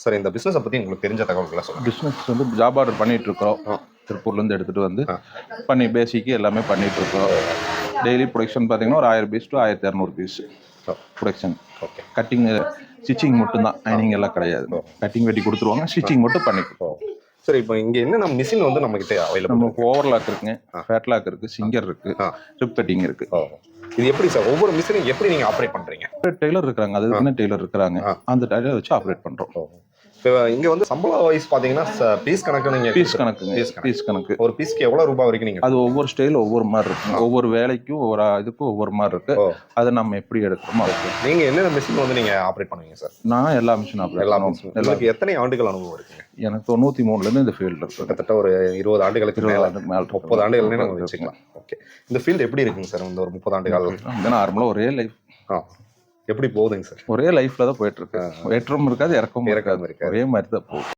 Sir இந்த பிசினஸை பத்தி உங்களுக்கு தெரிஞ்ச தகவல்களை சொல்லுங்க. பிஸ்னஸ் வந்து ஜாப் ஆர்டர் பண்ணிட்டு இருக்கிறோம். திருப்பூர்லேருந்து எடுத்துகிட்டு வந்து பண்ணி பேசிக்கு எல்லாமே பண்ணிட்டு இருக்கோம். டெய்லி ப்ரொடக்ஷன் பார்த்தீங்கன்னா ஒரு 1000 piece to 1200 piece production. Okay. Cutting stitching மட்டும்தான், ஐனிங் எல்லாம் கிடையாது. கட்டிங் வெட்டி கொடுத்துருவாங்க, ஸ்டிச்சிங் மட்டும் பண்ணிக்கிறோம். சார் இப்போ இங்கே என்னென்ன மிஷின் வந்து நம்ம கிட்ட அவைலபிள்? நமக்கு ஓவர்லாக் இருக்குங்க, ஃபேட்லாக் இருக்குது, சிங்கர் இருக்குது, ரிப் கட்டிங் இருக்குது. இது எப்படி சார் ஒவ்வொரு மிஷினையும் எப்படி நீங்கள் ஆப்ரேட் பண்ணுறீங்க? டெய்லர் இருக்கிறாங்க, அதுக்குன்னு டெய்லர் இருக்கிறாங்க, அந்த டெய்லர் வச்சு ஆப்ரேட் பண்ணுறோம். இப்போ இங்கே வந்து சம்பள வைஸ் பார்த்தீங்கன்னா பீஸ் கணக்கு நீங்கள் பீஸ் கணக்கு ஒரு பீஸ்க்கு எவ்வளோ ரூபாய் வரைக்கும் நீங்கள்? அது ஒவ்வொரு ஸ்டைல் ஒவ்வொரு மாதிரி இருக்குங்க, ஒவ்வொரு வேலைக்கும் ஒவ்வொரு இதுக்கும் ஒவ்வொரு மாதிரி இருக்கு. அதை நம்ம எப்படி எடுக்கிறோமோ அதுக்கு. நீங்கள் என்னென்ன மிஷின் வந்து நீங்கள் ஆப்ரேட் பண்ணுவீங்க சார்? நான் எல்லா மிஷின் ஆப்ரேட் பண்ணுவேன். உங்களுக்கு எத்தனை ஆண்டுகள் அனுபவம் இருக்குங்க? எனக்கு 93லேருந்து இந்த ஃபீல்டு இருக்கு. கிட்டத்தட்ட ஒரு 20 ஆண்டுகளுக்கு மேலே 30 ஆண்டுகள் நம்ம வச்சுக்கலாம். ஓகே. இந்த ஃபீல்டு எப்படி இருக்குங்க சார் இந்த ஒரு 30 ஆண்டு காலம்? நார்மலாக ஒரே லைஃப் எப்படி போகுதுங்க சார்? ஒரே லைஃப்ல தான் போயிட்டு இருக்கு. ஏற்றமும் இருக்காது, இறக்கமும் இருக்காது, ஒரே மாதிரி தான் போகுது.